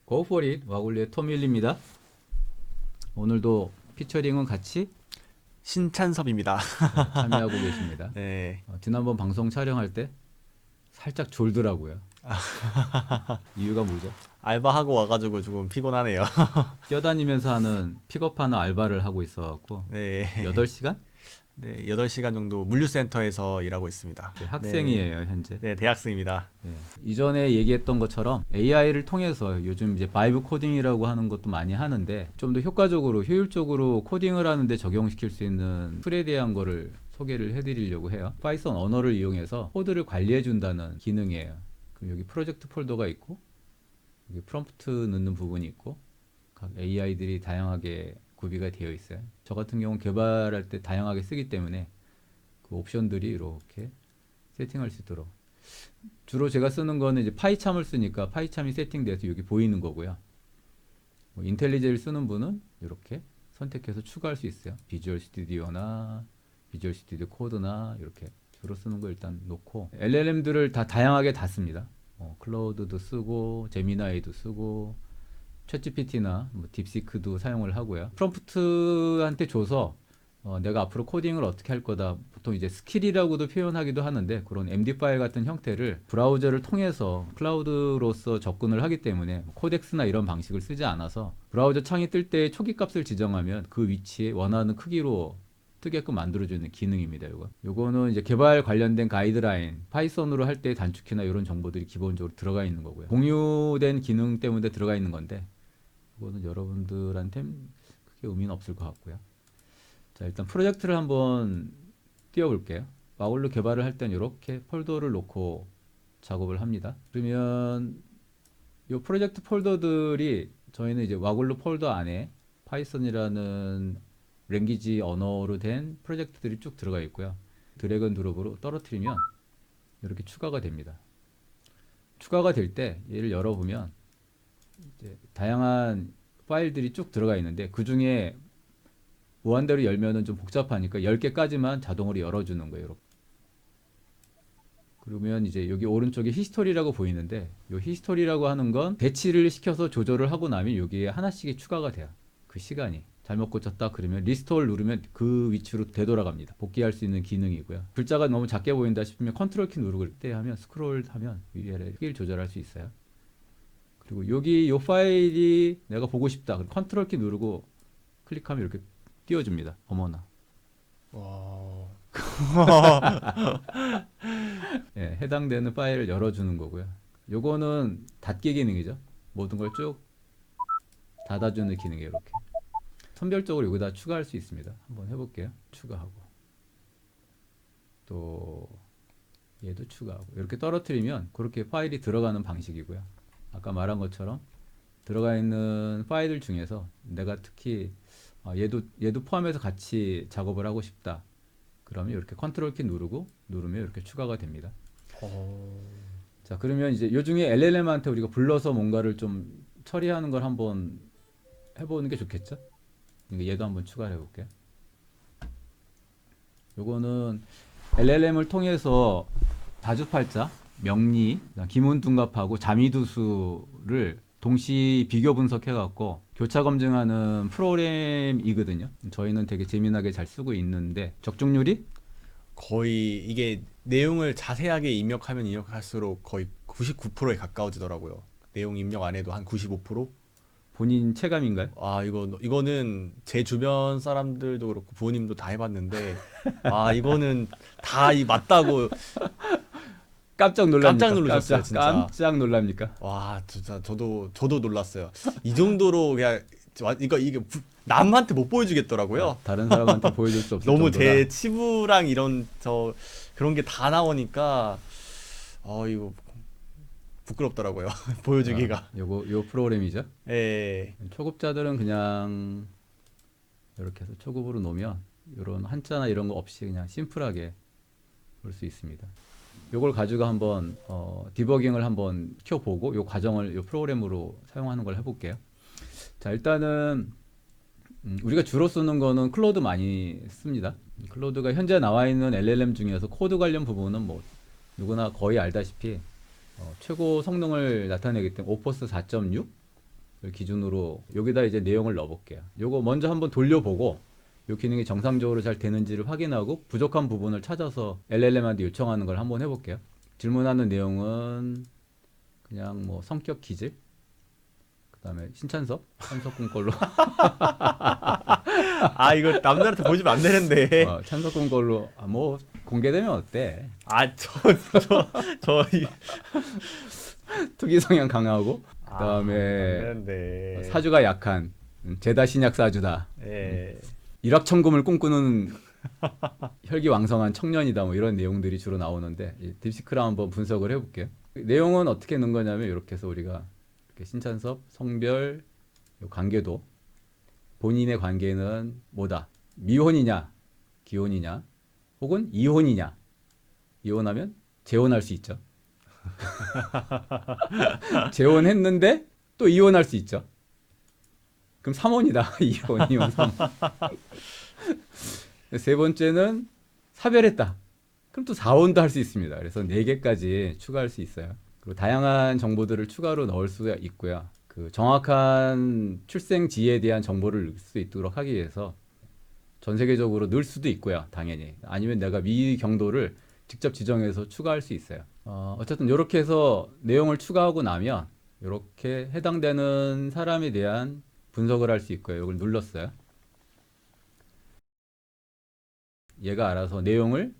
Go for it. 와글리의 토밀리입니다. 오늘도 피처링은 같이 신찬섭입니다. 참여하고 계십니다. 네. 지난번 방송 촬영할 때 살짝 졸더라고요. 이유가 뭐죠? 알바하고 와가지고 조금 피곤하네요. 뛰어다니면서 하는 픽업하는 알바를 하고 있어갖고 네. 8시간? 네, 8시간 정도 물류센터에서 일하고 있습니다. 학생이에요, 현재. 네, 대학생입니다. 네. 이전에 얘기했던 것처럼 AI를 통해서 요즘 이제 바이브 코딩이라고 하는 것도 많이 하는데 좀 더 효과적으로 효율적으로 코딩을 하는데 적용시킬 수 있는 툴에 대한 거를 소개를 해드리려고 해요. 파이썬 언어를 이용해서 코드를 관리해 준다는 기능이에요. 그럼 여기 프로젝트 폴더가 있고 여기 프롬프트 넣는 부분이 있고 각 AI들이 다양하게 구비가 되어 있어요. 저 같은 경우는 개발할 때 다양하게 쓰기 때문에 그 옵션들이 이렇게 세팅할 수 있도록. 주로 제가 쓰는 거는 이제 파이참을 쓰니까 파이참이 세팅돼서 여기 보이는 거고요. 뭐 인텔리제를 쓰는 분은 이렇게 선택해서 추가할 수 있어요. 비주얼 스튜디오나 비주얼 스튜디오 코드나 이렇게 주로 쓰는 거 일단 놓고 LLM들을 다 다양하게 다 씁니다. 클라우드도 쓰고 제미나이도 쓰고 챗GPT나 뭐 딥시크도 사용을 하고요. 프롬프트한테 줘서 내가 앞으로 코딩을 어떻게 할 거다. 보통 이제 스킬이라고도 표현하기도 하는데 그런 MD 파일 같은 형태를 브라우저를 통해서 클라우드로서 접근을 하기 때문에 코덱스나 이런 방식을 쓰지 않아서 브라우저 창이 뜰 때 초기 값을 지정하면 그 위치에 원하는 크기로 뜨게끔 만들어주는 기능입니다. 요거는 이제 개발 관련된 가이드라인, 파이썬으로 할 때 단축키나 이런 정보들이 기본적으로 들어가 있는 거고요. 공유된 기능 때문에 들어가 있는 건데 이거는 여러분들한테는 크게 의미는 없을 것 같고요. 자, 일단 프로젝트를 한번 띄워볼게요. 와글로 개발을 할 때는 이렇게 폴더를 놓고 작업을 합니다. 그러면 이 프로젝트 폴더들이 저희는 이제 와글로 폴더 안에 파이썬이라는 랭귀지 언어로 된 프로젝트들이 쭉 들어가 있고요. 드래그 앤 드롭으로 떨어뜨리면 이렇게 추가가 됩니다. 추가가 될 때 얘를 열어보면 이제 다양한 파일들이 쭉 들어가 있는데 그 중에 무한대로 열면은 좀 복잡하니까 10개까지만 자동으로 열어주는 거예요. 이렇게. 그러면 이제 여기 오른쪽에 히스토리라고 보이는데 이 히스토리라고 하는 건 배치를 시켜서 조절을 하고 나면 여기에 하나씩이 추가가 돼요. 그 시간이. 잘못 고쳤다 그러면 리스토어를 누르면 그 위치로 되돌아갑니다. 복귀할 수 있는 기능이고요. 글자가 너무 작게 보인다 싶으면 컨트롤 키 누르고 때 하면 스크롤 하면 위에 크기를 조절할 수 있어요. 그리고 여기 이 파일이 내가 보고 싶다. 그럼 컨트롤 키 누르고 클릭하면 이렇게 띄워줍니다. 어머나. 와. 예, 해당되는 파일을 열어주는 거고요. 요거는 닫기 기능이죠. 모든 걸 쭉 닫아주는 기능이에요. 이렇게. 선별적으로 여기다 추가할 수 있습니다. 한번 해볼게요. 추가하고 또 얘도 추가하고 이렇게 떨어뜨리면 그렇게 파일이 들어가는 방식이고요. 아까 말한 것처럼 들어가 있는 파일들 중에서 내가 특히 얘도 포함해서 같이 작업을 하고 싶다. 그러면 이렇게 컨트롤 키 누르면 이렇게 추가가 됩니다. 자, 그러면 이제 요 중에 LLM한테 우리가 불러서 뭔가를 좀 처리하는 걸 한번 해보는 게 좋겠죠? 얘도 한번 추가를 해볼게요. 요거는 LLM을 통해서 다주팔자, 명리, 기문둔갑하고 자미두수를 동시 비교 분석해갖고 교차 검증하는 프로그램이거든요. 저희는 되게 재미나게 잘 쓰고 있는데 적중률이 거의 이게 내용을 자세하게 입력하면 입력할수록 거의 99%에 가까워지더라고요. 내용 입력 안 해도 한 95%? 본인 체감인가요? 이거는 제 주변 사람들도 그렇고 부모님도 다 해봤는데 이거는 다 맞다고 깜짝 놀랍니까? 깜짝 놀라셨어요, 진짜. 깜짝 놀랍니까? 와, 진짜 저도 놀랐어요. 이 정도로 그냥 이게 남한테 못 보여주겠더라고요. 다른 사람한테 보여줄 수 없을 너무 정도다. 제 치부랑 이런 그런 게 다 나오니까 이거 부끄럽더라고요. 보여주기가. 요 프로그램이죠. 예. 초급자들은 그냥 이렇게 해서 초급으로 놓으면 이런 한자나 이런 거 없이 그냥 심플하게 볼 수 있습니다. 요걸 가지고 한번 디버깅을 한번 켜보고 요 과정을 요 프로그램으로 사용하는 걸 해볼게요. 자, 일단은 우리가 주로 쓰는 거는 클로드 많이 씁니다. 클로드가 현재 나와 있는 LLM 중에서 코드 관련 부분은 뭐 누구나 거의 알다시피 최고 성능을 나타내기 때문에 오퍼스 4.6 기준으로 여기다 이제 내용을 넣어볼게요. 요거 먼저 한번 돌려보고 요 기능이 정상적으로 잘 되는지를 확인하고 부족한 부분을 찾아서 LLM한테 요청하는 걸 한번 해볼게요. 질문하는 내용은 그냥 뭐 성격 기질, 그다음에 신찬섭, 찬석군 걸로 아 이거 남들한테 보여주면 안 되는데. 찬석군 걸로 뭐 공개되면 어때? 아저저 특이 성향 강하고 안 그다음에 되는데. 사주가 약한 제다 신약 사주다. 예. 일확천금을 꿈꾸는 혈기왕성한 청년이다. 뭐 이런 내용들이 주로 나오는데 이 딥시크랑 한번 분석을 해볼게요. 내용은 어떻게 넣은 거냐면 이렇게 해서 우리가 이렇게 신찬섭, 성별, 요 관계도 본인의 관계는 뭐다? 미혼이냐, 기혼이냐, 혹은 이혼이냐. 이혼하면 재혼할 수 있죠. 재혼했는데 또 이혼할 수 있죠. 그럼 3혼이다. 이혼, 3혼. 세 번째는 사별했다. 그럼 또 4혼도 할 수 있습니다. 그래서 4개까지 추가할 수 있어요. 그리고 다양한 정보들을 추가로 넣을 수가 있고요. 그 정확한 출생지에 대한 정보를 넣을 수 있도록 하기 위해서 전 세계적으로 넣을 수도 있고요. 당연히. 아니면 내가 미경도를 직접 지정해서 추가할 수 있어요. 어쨌든 이렇게 해서 내용을 추가하고 나면 이렇게 해당되는 사람에 대한 분석을 할 수 있고요. 이걸 눌렀어요. 얘가 알아서 내용을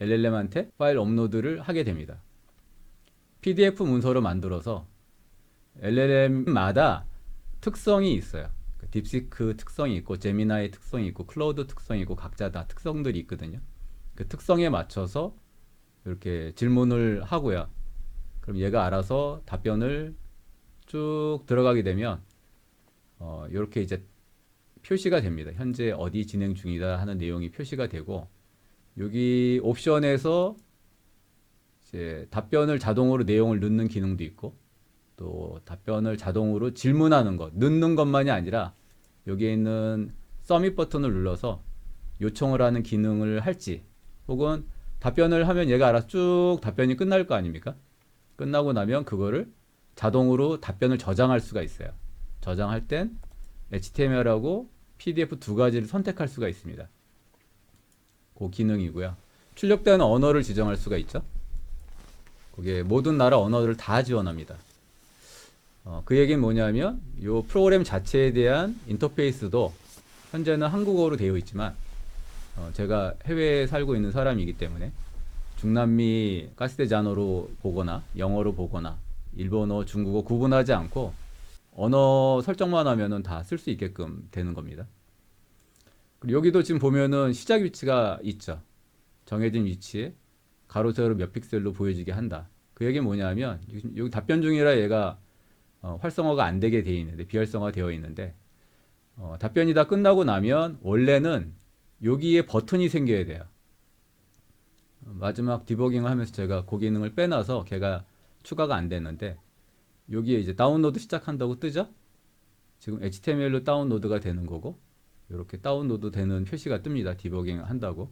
LLM한테 파일 업로드를 하게 됩니다. PDF 문서로 만들어서 LLM마다 특성이 있어요. 딥시크 특성이 있고 제미나이 특성이 있고 클라우드 특성이 있고 각자 다 특성들이 있거든요. 그 특성에 맞춰서 이렇게 질문을 하고요. 그럼 얘가 알아서 답변을 쭉 들어가게 되면 이렇게 이제 표시가 됩니다. 현재 어디 진행 중이다 하는 내용이 표시가 되고 여기 옵션에서 이제 답변을 자동으로 내용을 넣는 기능도 있고 또 답변을 자동으로 질문하는 것, 넣는 것만이 아니라 여기에 있는 서밋 버튼을 눌러서 요청을 하는 기능을 할지 혹은 답변을 하면 얘가 알아서 쭉 답변이 끝날 거 아닙니까? 끝나고 나면 그거를 자동으로 답변을 저장할 수가 있어요. 저장할 땐 HTML하고 PDF 두 가지를 선택할 수가 있습니다. 그 기능이고요. 출력되는 언어를 지정할 수가 있죠. 거기에 모든 나라 언어를 다 지원합니다. 그 얘기는 뭐냐면 이 프로그램 자체에 대한 인터페이스도 현재는 한국어로 되어 있지만 제가 해외에 살고 있는 사람이기 때문에 중남미 카스테자노로 보거나 영어로 보거나 일본어, 중국어 구분하지 않고 언어 설정만 하면은 다 쓸 수 있게끔 되는 겁니다. 그리고 여기도 지금 보면은 시작 위치가 있죠. 정해진 위치에 가로 세로 몇 픽셀로 보여지게 한다. 그 얘기는 뭐냐면 여기 답변 중이라 얘가 활성화가 안 되게 되어 있는데 비활성화 되어 있는데 답변이 다 끝나고 나면 원래는 여기에 버튼이 생겨야 돼요. 마지막 디버깅을 하면서 제가 그 기능을 빼놔서 걔가 추가가 안 됐는데 여기에 이제 다운로드 시작한다고 뜨죠? 지금 HTML로 다운로드가 되는 거고 이렇게 다운로드 되는 표시가 뜹니다. 디버깅 한다고.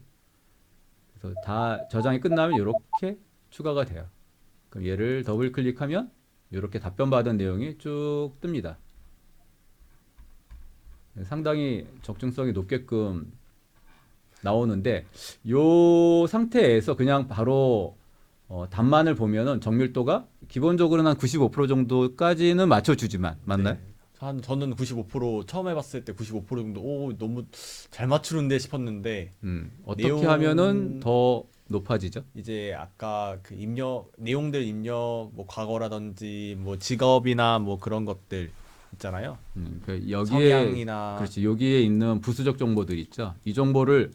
그래서 다 저장이 끝나면 이렇게 추가가 돼요. 그럼 얘를 더블 클릭하면 이렇게 답변 받은 내용이 쭉 뜹니다. 상당히 적중성이 높게끔 나오는데 이 상태에서 그냥 바로 답만을 보면은 정밀도가 기본적으로는 한 95% 정도까지는 맞춰주지만 맞나요? 네. 저는 95% 처음 해봤을 때 95% 정도 너무 잘 맞추는데 싶었는데 어떻게 내용- 하면은 더 높아지죠? 이제 아까 그 내용들 입력 뭐 과거라든지 뭐 직업이나 뭐 그런 것들 있잖아요. 여기에 성향이나 그렇지 여기에 있는 부수적 정보들 있죠. 이 정보를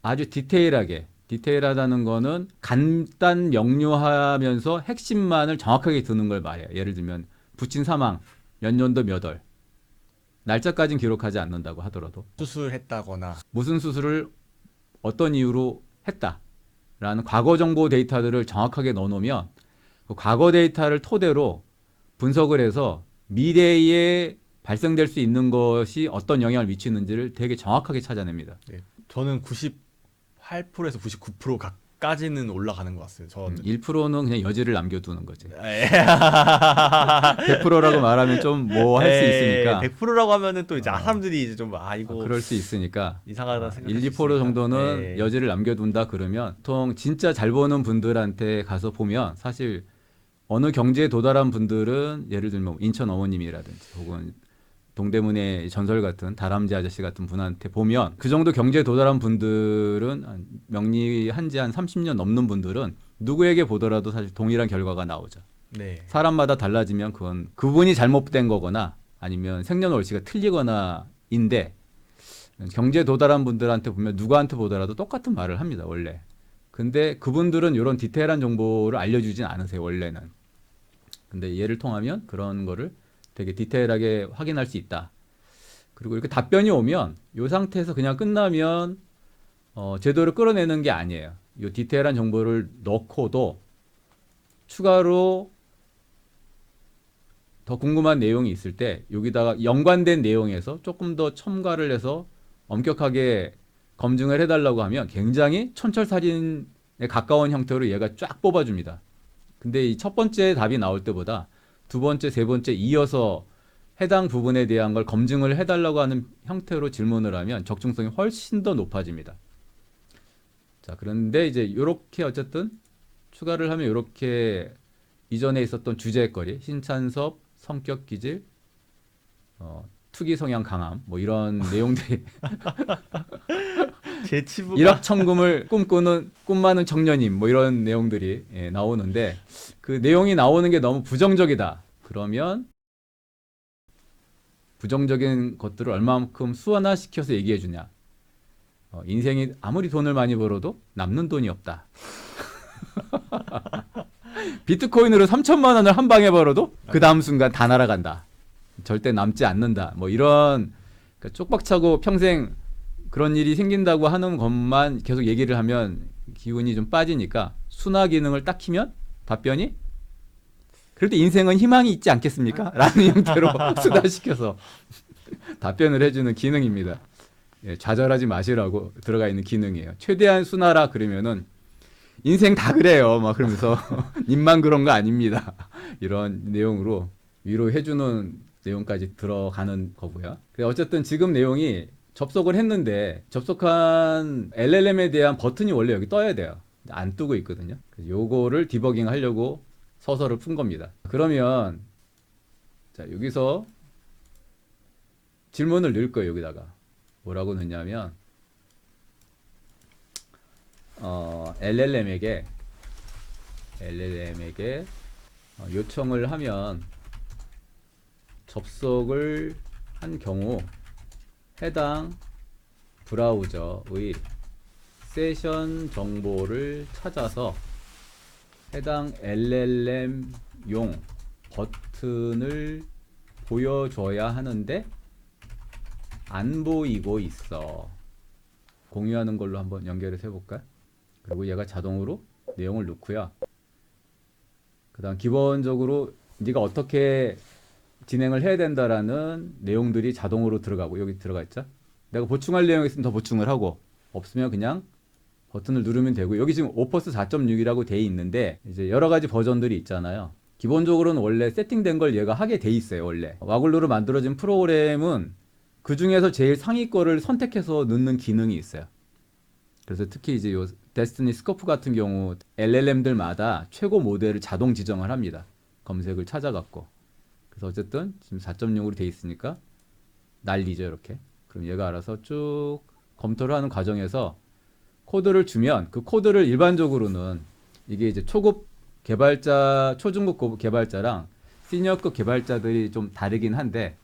아주 디테일하다는 거는 간단 명료하면서 핵심만을 정확하게 드는 걸 말해요. 예를 들면 부친 사망 몇 년도 몇 월 날짜까지는 기록하지 않는다고 하더라도 수술했다거나 무슨 수술을 어떤 이유로 했다라는 과거 정보 데이터들을 정확하게 넣어놓으면 그 과거 데이터를 토대로 분석을 해서 미래에 발생될 수 있는 것이 어떤 영향을 미치는지를 되게 정확하게 찾아냅니다. 네. 저는 98%에서 99% 까지는 올라가는 것 같아요. 저는. 1%는 그냥 여지를 남겨두는 거지. 에, 100%라고 말하면 좀 뭐 할 수 있으니까. 100%라고 하면은 또 이제 어. 사람들이 이제 좀 이거 그럴 수 있으니까 이상하다 생각할 1, 수 2% 있으니까. 정도는 예. 여지를 남겨둔다 그러면 보통 진짜 잘 버는 분들한테 가서 보면 사실 어느 경지에 도달한 분들은 예를 들면 인천 어머님이라든지 혹은 동대문의 전설 같은 다람쥐 아저씨 같은 분한테 보면 그 정도 경지에 도달한 분들은 명리한 지 한 30년 넘는 분들은 누구에게 보더라도 사실 동일한 결과가 나오죠. 네. 사람마다 달라지면 그건 그분이 잘못된 거거나 아니면 생년월시가 틀리거나인데 경제에 도달한 분들한테 보면 누구한테 보더라도 똑같은 말을 합니다, 원래. 근데 그분들은 이런 디테일한 정보를 알려주진 않으세요, 원래는. 근데 얘를 통하면 그런 거를 되게 디테일하게 확인할 수 있다. 그리고 이렇게 답변이 오면 이 상태에서 그냥 끝나면 제도를 끌어내는 게 아니에요. 이 디테일한 정보를 넣고도 추가로 더 궁금한 내용이 있을 때 여기다가 연관된 내용에서 조금 더 첨가를 해서 엄격하게 검증을 해달라고 하면 굉장히 촌철살인에 가까운 형태로 얘가 쫙 뽑아줍니다. 근데 이 첫 번째 답이 나올 때보다 두 번째, 세 번째 이어서 해당 부분에 대한 걸 검증을 해달라고 하는 형태로 질문을 하면 적중성이 훨씬 더 높아집니다. 자, 그런데 이제 이렇게 어쨌든 추가를 하면 이렇게 이전에 있었던 주제거리, 신찬섭, 성격 기질, 투기 성향 강함, 뭐 이런 내용들이 제 치부가 1억 천금을 꿈꾸는 꿈 많은 청년임, 뭐 이런 내용들이 나오는데 그 내용이 나오는 게 너무 부정적이다. 그러면 부정적인 것들을 얼마만큼 수완화시켜서 얘기해 주냐. 인생이 아무리 돈을 많이 벌어도 남는 돈이 없다. 비트코인으로 3천만 원을 한 방에 벌어도 그 다음 순간 다 날아간다. 절대 남지 않는다. 뭐 이런 그러니까 쪽박차고 평생 그런 일이 생긴다고 하는 것만 계속 얘기를 하면 기운이 좀 빠지니까 순화 기능을 딱 키면 답변이 그래도 인생은 희망이 있지 않겠습니까? 라는 형태로 순화시켜서 답변을 해주는 기능입니다. 예, 좌절하지 마시라고 들어가 있는 기능이에요. 최대한 순화라 그러면은 인생 다 그래요. 막 그러면서 님만 그런 거 아닙니다. 이런 내용으로 위로해주는 내용까지 들어가는 거고요. 어쨌든 지금 내용이 접속을 했는데 접속한 LLM에 대한 버튼이 원래 여기 떠야 돼요. 안 뜨고 있거든요. 그래서 요거를 디버깅 하려고 서서를 푼 겁니다. 그러면 자 여기서 질문을 넣을 거예요. 여기다가 뭐라고 넣냐면 LLM에게 요청을 하면 접속을 한 경우 해당 브라우저의 세션 정보를 찾아서 해당 LLM용 버튼을 보여줘야 하는데 안 보이고 있어. 공유하는 걸로 한번 연결해서 해볼까요? 그리고 얘가 자동으로 내용을 넣고요. 그 다음 기본적으로 네가 어떻게 진행을 해야 된다라는 내용들이 자동으로 들어가고 여기 들어가 있죠. 내가 보충할 내용이 있으면 더 보충을 하고 없으면 그냥 버튼을 누르면 되고 여기 지금 오퍼스 4.6이라고 돼 있는데 이제 여러 가지 버전들이 있잖아요. 기본적으로는 원래 세팅된 걸 얘가 하게 돼 있어요. 원래 와글로로 만들어진 프로그램은 그 중에서 제일 상위 거를 선택해서 넣는 기능이 있어요. 그래서 특히 이제 요 데스티니 스코프 같은 경우 LLM들마다 최고 모델을 자동 지정을 합니다. 검색을 찾아갖고. 그래서 어쨌든 지금 4.0으로 돼 있으니까 난리죠, 이렇게. 그럼 얘가 알아서 쭉 검토를 하는 과정에서 코드를 주면 그 코드를 일반적으로는 이게 이제 초급 개발자, 초중급 개발자랑 시니어급 개발자들이 좀 다르긴 한데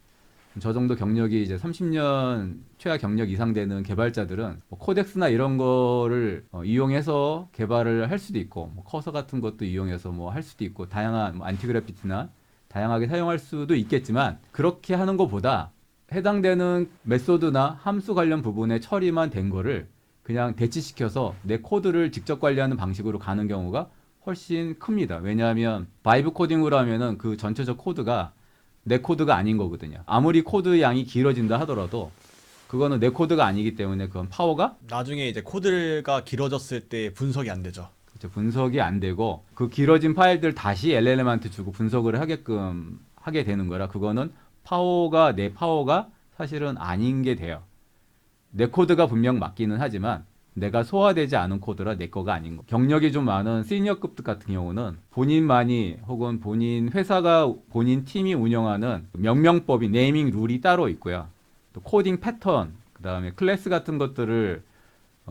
저 정도 경력이 이제 30년 최하 경력 이상 되는 개발자들은 뭐 코덱스나 이런 거를 이용해서 개발을 할 수도 있고 뭐 커서 같은 것도 이용해서 뭐 할 수도 있고 다양한 뭐 안티그래피티나 다양하게 사용할 수도 있겠지만 그렇게 하는 것보다 해당되는 메소드나 함수 관련 부분에 처리만 된 거를 그냥 대치시켜서 내 코드를 직접 관리하는 방식으로 가는 경우가 훨씬 큽니다. 왜냐하면 바이브 코딩으로 하면은 그 전체적 코드가 내 코드가 아닌 거거든요. 아무리 코드 양이 길어진다 하더라도 그거는 내 코드가 아니기 때문에 그건 파워가 나중에 이제 코드가 길어졌을 때 분석이 안 되죠. 그렇죠. 분석이 안 되고 그 길어진 파일들 다시 LLM한테 주고 분석을 하게끔 하게 되는 거라 그거는 파워가 내 파워가 사실은 아닌 게 돼요. 내 코드가 분명 맞기는 하지만 내가 소화되지 않은 코드라 내 거가 아닌 거. 경력이 좀 많은 시니어급 같은 경우는 본인만이 혹은 본인 회사가 본인 팀이 운영하는 명명법이 네이밍 룰이 따로 있고요. 또 코딩 패턴, 그다음에 클래스 같은 것들을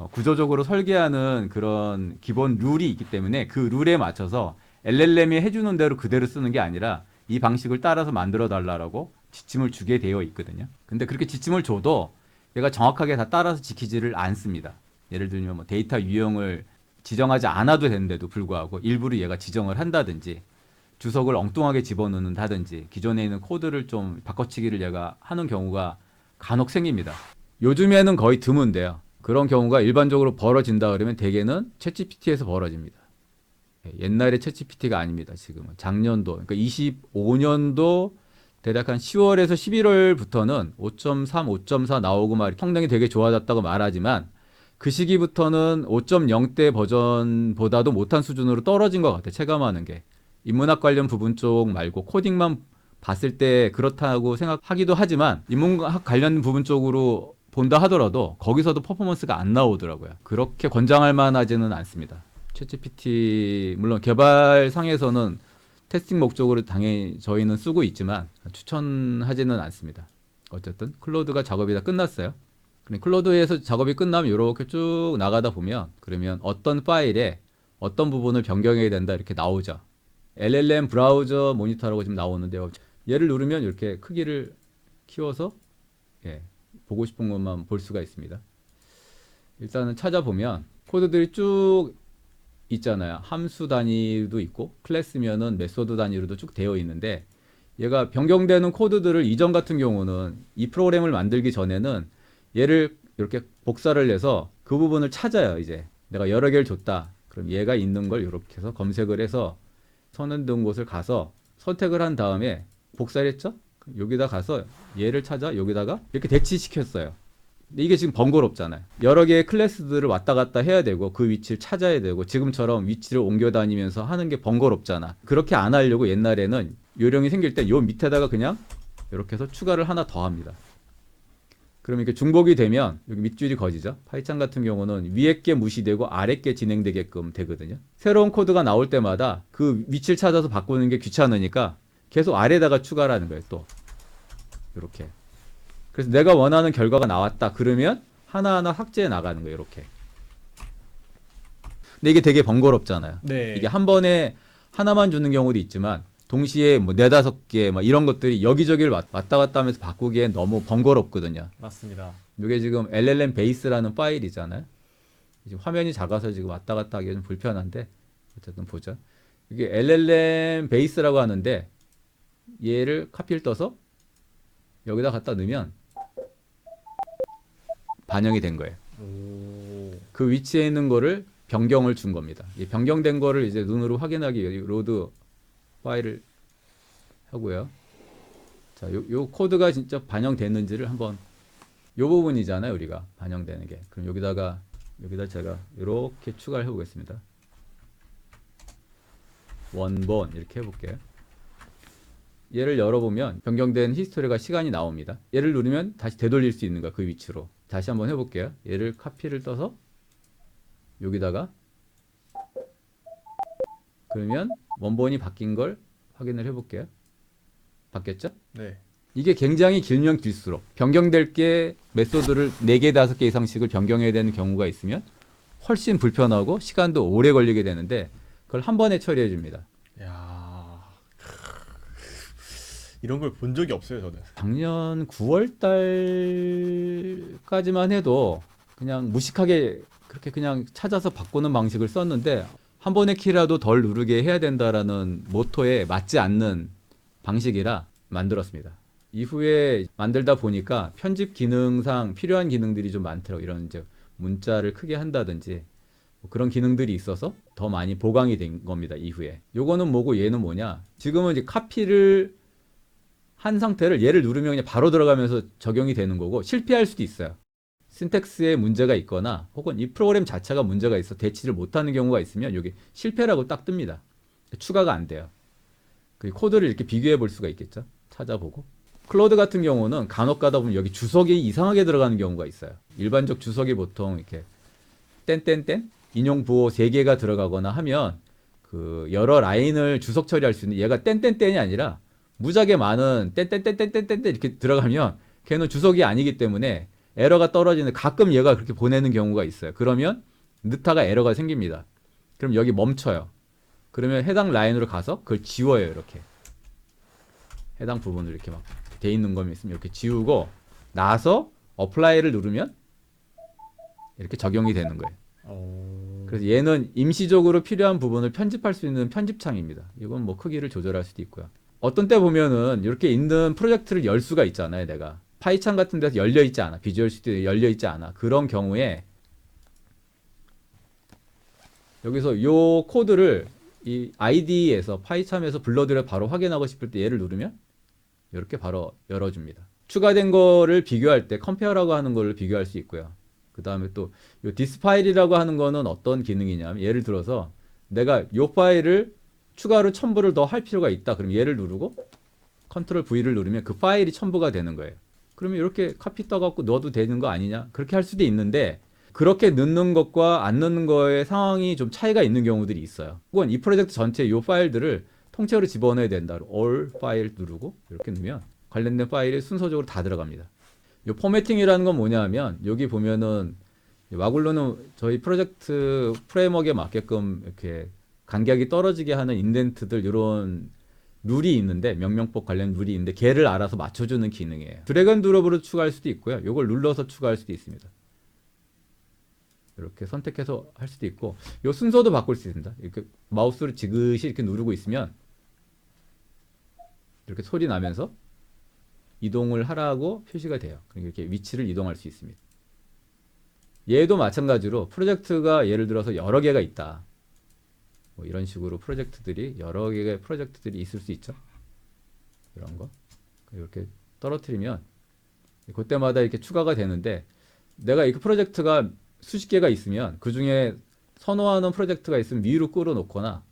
구조적으로 설계하는 그런 기본 룰이 있기 때문에 그 룰에 맞춰서 LLM이 해주는 대로 그대로 쓰는 게 아니라 이 방식을 따라서 만들어 달라고 지침을 주게 되어 있거든요. 근데 그렇게 지침을 줘도 얘가 정확하게 다 따라서 지키지를 않습니다. 예를 들면 뭐 데이터 유형을 지정하지 않아도 되는데도 불구하고 일부러 얘가 지정을 한다든지 주석을 엉뚱하게 집어넣는다든지 기존에 있는 코드를 좀 바꿔치기를 얘가 하는 경우가 간혹 생깁니다. 요즘에는 거의 드문데요. 그런 경우가 일반적으로 벌어진다 그러면 대개는 챗GPT에서 벌어집니다. 옛날에 챗GPT가 아닙니다. 지금은 작년도 그러니까 25년도 대략 한 10월에서 11월부터는 5.3, 5.4 나오고 막 성능이 되게 좋아졌다고 말하지만 그 시기부터는 5.0대 버전보다도 못한 수준으로 떨어진 것 같아요. 체감하는 게. 인문학 관련 부분 쪽 말고 코딩만 봤을 때 그렇다고 생각하기도 하지만 인문학 관련 부분 쪽으로 본다 하더라도 거기서도 퍼포먼스가 안 나오더라고요. 그렇게 권장할 만하지는 않습니다. 챗GPT 물론 개발상에서는 테스팅 목적으로 당연히 저희는 쓰고 있지만 추천하지는 않습니다. 어쨌든 클로드가 작업이 다 끝났어요. 클로드에서 작업이 끝나면 이렇게 쭉 나가다 보면 그러면 어떤 파일에 어떤 부분을 변경해야 된다 이렇게 나오죠. LLM 브라우저 모니터라고 지금 나오는데요. 얘를 누르면 이렇게 크기를 키워서 보고 싶은 것만 볼 수가 있습니다. 일단은 찾아보면 코드들이 쭉 있잖아요. 함수 단위도 있고 클래스면은 메소드 단위로도 쭉 되어 있는데 얘가 변경되는 코드들을 이전 같은 경우는 이 프로그램을 만들기 전에는 얘를 이렇게 복사를 해서 그 부분을 찾아요. 이제 내가 여러 개를 줬다. 그럼 얘가 있는 걸 이렇게 해서 검색을 해서 선언된 곳을 가서 선택을 한 다음에 복사를 했죠? 여기다 가서 얘를 찾아 여기다가 이렇게 대치시켰어요. 근데 이게 지금 번거롭잖아요. 여러 개의 클래스들을 왔다 갔다 해야 되고 그 위치를 찾아야 되고 지금처럼 위치를 옮겨 다니면서 하는 게 번거롭잖아. 그렇게 안 하려고 옛날에는 요령이 생길 때 요 밑에다가 그냥 이렇게 해서 추가를 하나 더 합니다. 그럼 이렇게 중복이 되면 여기 밑줄이 거지죠. 파이썬 같은 경우는 위에 게 무시되고 아래 게 진행되게끔 되거든요. 새로운 코드가 나올 때마다 그 위치를 찾아서 바꾸는 게 귀찮으니까 계속 아래다가 추가를 하는 거예요. 또 이렇게. 그래서 내가 원하는 결과가 나왔다 그러면 하나하나 확제해 나가는 거예요. 이렇게. 근데 이게 되게 번거롭잖아요. 네. 이게 한 번에 하나만 주는 경우도 있지만 동시에 뭐 4-5개 막 이런 것들이 여기저기를 왔다 갔다 하면서 바꾸기엔 너무 번거롭거든요. 맞습니다. 이게 지금 LLM 베이스라는 파일이잖아요. 지금 화면이 작아서 지금 왔다 갔다 하기가 좀 불편한데 어쨌든 보죠. 이게 LLM 베이스라고 하는데 얘를 카피를 떠서 여기다 갖다 넣으면 반영이 된 거예요. 그 위치에 있는 거를 변경을 준 겁니다. 이 변경된 거를 이제 눈으로 확인하기 위해 로드 파일을 하고요. 자, 요 코드가 진짜 반영됐는지를 한번 요 부분이잖아요, 우리가 반영되는 게. 그럼 여기다 제가 이렇게 추가를 해보겠습니다. 원본 이렇게 해볼게요. 얘를 열어보면 변경된 히스토리가 시간이 나옵니다. 얘를 누르면 다시 되돌릴 수 있는 거야, 그 위치로. 다시 한번 해볼게요. 얘를 카피를 떠서 여기다가 그러면 원본이 바뀐 걸 확인을 해볼게요. 바뀌었죠? 네. 이게 굉장히 길면 길수록 변경될 게 메소드를 4개, 5개 이상씩을 변경해야 되는 경우가 있으면 훨씬 불편하고 시간도 오래 걸리게 되는데 그걸 한 번에 처리해 줍니다. 야, 이런 걸 본 적이 없어요, 저는. 작년 9월 달까지만 해도 그냥 무식하게 그렇게 그냥 찾아서 바꾸는 방식을 썼는데 한 번의 키라도 덜 누르게 해야 된다라는 모토에 맞지 않는 방식이라 만들었습니다. 이후에 만들다 보니까 편집 기능상 필요한 기능들이 좀 많더라고요. 이런 이제 문자를 크게 한다든지 뭐 그런 기능들이 있어서 더 많이 보강이 된 겁니다. 이후에. 요거는 뭐고 얘는 뭐냐? 지금은 이제 카피를 한 상태를 얘를 누르면 그냥 바로 들어가면서 적용이 되는 거고 실패할 수도 있어요. 신텍스에 문제가 있거나 혹은 이 프로그램 자체가 문제가 있어 대치를 못하는 경우가 있으면 여기 실패라고 딱 뜹니다. 추가가 안 돼요. 그 코드를 이렇게 비교해 볼 수가 있겠죠. 찾아보고. 클로드 같은 경우는 간혹 가다 보면 여기 주석이 이상하게 들어가는 경우가 있어요. 일반적 주석이 보통 이렇게 땡땡땡 인용 부호 3개가 들어가거나 하면 그 여러 라인을 주석 처리할 수 있는 얘가 땡땡땡이 아니라 무지하게 많은 땡땡땡땡땡땡 이렇게 들어가면 걔는 주석이 아니기 때문에 에러가 떨어지는 가끔 얘가 그렇게 보내는 경우가 있어요. 그러면 느타가 에러가 생깁니다. 그럼 여기 멈춰요. 그러면 해당 라인으로 가서 그걸 지워요. 이렇게 해당 부분을 이렇게 막 돼 있는 거면 있으면 이렇게 지우고 나서 어플라이를 누르면 이렇게 적용이 되는 거예요. 그래서 얘는 임시적으로 필요한 부분을 편집할 수 있는 편집창입니다. 이건 뭐 크기를 조절할 수도 있고요. 어떤 때 보면은 이렇게 있는 프로젝트를 열 수가 있잖아요. 내가 파이창 같은 데서 열려 있지 않아. 비주얼 스튜디오 열려 있지 않아. 그런 경우에 여기서 요 코드를 이 IDE에서 파이참에서 불러들여 바로 확인하고 싶을 때 얘를 누르면 이렇게 바로 열어줍니다. 추가된 거를 비교할 때 컴페어라고 하는 거를 비교할 수 있고요. 그 다음에 또 요 디스 파일이라고 하는 거는 어떤 기능이냐면 예를 들어서 내가 요 파일을 추가로 첨부를 더 할 필요가 있다. 그럼 얘를 누르고 컨트롤 V를 누르면 그 파일이 첨부가 되는 거예요. 그러면 이렇게 카피 떠갖고 넣어도 되는 거 아니냐? 그렇게 할 수도 있는데 그렇게 넣는 것과 안 넣는 거의 상황이 좀 차이가 있는 경우들이 있어요. 혹은 이 프로젝트 전체 이 파일들을 통째로 집어넣어야 된다. All 파일 누르고 이렇게 넣으면 관련된 파일이 순서적으로 다 들어갑니다. 이 포매팅이라는 건 뭐냐 하면 여기 보면은 와글로는 저희 프로젝트 프레임워크에 맞게끔 이렇게 간격이 떨어지게 하는 인덴트들 이런 룰이 있는데 명명법 관련 룰이 있는데 걔를 알아서 맞춰주는 기능이에요. 드래그 앤 드롭으로 추가할 수도 있고요. 이걸 눌러서 추가할 수도 있습니다. 이렇게 선택해서 할 수도 있고 이 순서도 바꿀 수 있습니다. 이렇게 마우스를 지그시 이렇게 누르고 있으면 이렇게 소리 나면서 이동을 하라고 표시가 돼요. 그러니까 이렇게 위치를 이동할 수 있습니다. 얘도 마찬가지로 프로젝트가 예를 들어서 여러 개가 있다. 뭐 이런 식으로 프로젝트들이 여러 개의 프로젝트들이 있을 수 있죠. 이런 거 이렇게 떨어뜨리면 그때마다 이렇게 추가가 되는데 내가 이 프로젝트가 수십 개가 있으면 그 중에 선호하는 프로젝트가 있으면 위로 끌어놓거나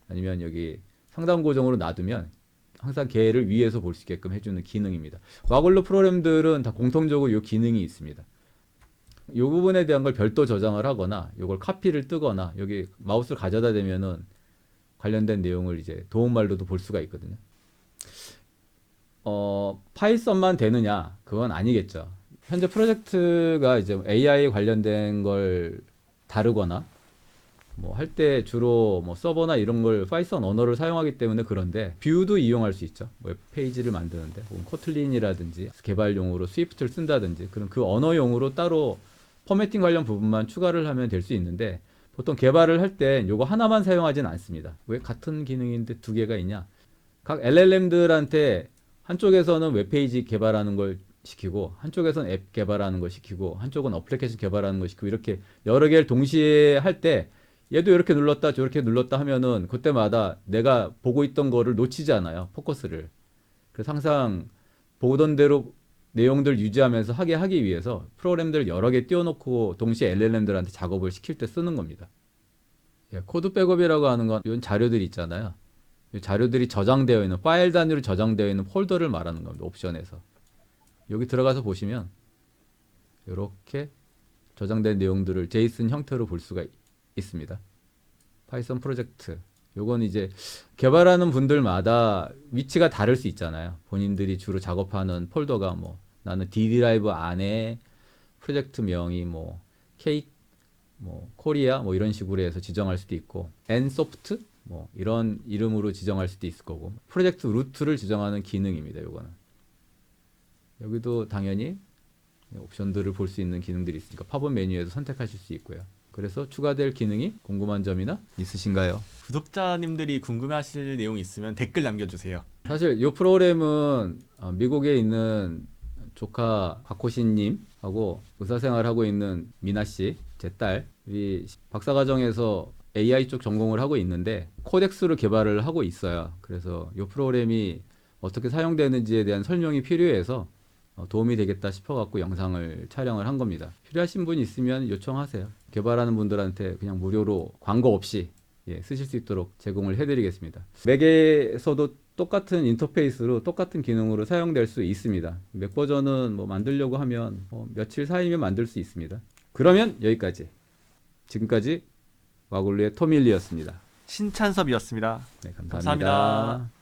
아니면 여기 상단 고정으로 놔두면 항상 걔를 위에서 볼 수 있게끔 해주는 기능입니다. 와글로 프로그램들은 다 공통적으로 이 기능이 있습니다. 이 부분에 대한 걸 별도 저장을 하거나 이걸 카피를 뜨거나 여기 마우스를 가져다 대면은 관련된 내용을 이제 도움말로도 볼 수가 있거든요. 파이썬만 되느냐? 그건 아니겠죠. 현재 프로젝트가 이제 AI 관련된 걸 다루거나 뭐 할 때 주로 뭐 서버나 이런 걸 파이썬 언어를 사용하기 때문에 그런데 뷰도 이용할 수 있죠. 웹페이지를 만드는데 혹은 코틀린이라든지 개발용으로 스위프트를 쓴다든지 그런 그 언어용으로 따로 포매팅 관련 부분만 추가를 하면 될 수 있는데 보통 개발을 할 땐 요거 하나만 사용하진 않습니다. 왜 같은 기능인데 두 개가 있냐? 각 LLM들한테 한쪽에서는 웹페이지 개발하는 걸 시키고 한쪽에서는 앱 개발하는 걸 시키고 한쪽은 어플리케이션 개발하는 걸 시키고 이렇게 여러 개를 동시에 할 때 얘도 이렇게 눌렀다 저렇게 눌렀다 하면은 그때마다 내가 보고 있던 거를 놓치지 않아요. 포커스를. 그래서 항상 보던 대로 내용들 유지하면서 하기 위해서 프로그램들을 여러 개 띄워놓고 동시에 LLM들한테 작업을 시킬 때 쓰는 겁니다. 코드 백업이라고 하는 건 이런 자료들이 있잖아요. 이 자료들이 저장되어 있는 파일 단위로 저장되어 있는 폴더를 말하는 겁니다. 옵션에서. 여기 들어가서 보시면 이렇게 저장된 내용들을 제이슨 형태로 볼 수가 있습니다. 파이썬 프로젝트. 요건 이제 개발하는 분들마다 위치가 다를 수 있잖아요. 본인들이 주로 작업하는 폴더가 뭐 나는 D 드라이브 안에 프로젝트 명이 뭐 K 뭐 코리아 뭐 이런 식으로 해서 지정할 수도 있고 N소프트 뭐 이런 이름으로 지정할 수도 있을 거고 프로젝트 루트를 지정하는 기능입니다. 요거는 여기도 당연히 옵션들을 볼 수 있는 기능들이 있으니까 팝업 메뉴에서 선택하실 수 있고요. 그래서 추가될 기능이 궁금한 점이나 있으신가요? 구독자님들이 궁금해하실 내용 있으면 댓글 남겨주세요. 사실 이 프로그램은 미국에 있는 조카 박호신님하고 의사생활하고 있는 미나씨, 제 딸이 박사과정에서 AI 쪽 전공을 하고 있는데 코덱스로 개발을 하고 있어요. 그래서 이 프로그램이 어떻게 사용되는지에 대한 설명이 필요해서 도움이 되겠다 싶어갖고 영상을 촬영을 한 겁니다. 필요하신 분이 있으면 요청하세요. 개발하는 분들한테 그냥 무료로 광고 없이 쓰실 수 있도록 제공을 해드리겠습니다. 맥에서도 똑같은 인터페이스로 똑같은 기능으로 사용될 수 있습니다. 맥 버전은 뭐 만들려고 하면 며칠 사이면 만들 수 있습니다. 그러면 여기까지. 지금까지 와글루의 토밀리였습니다. 신찬섭이었습니다. 네, 감사합니다.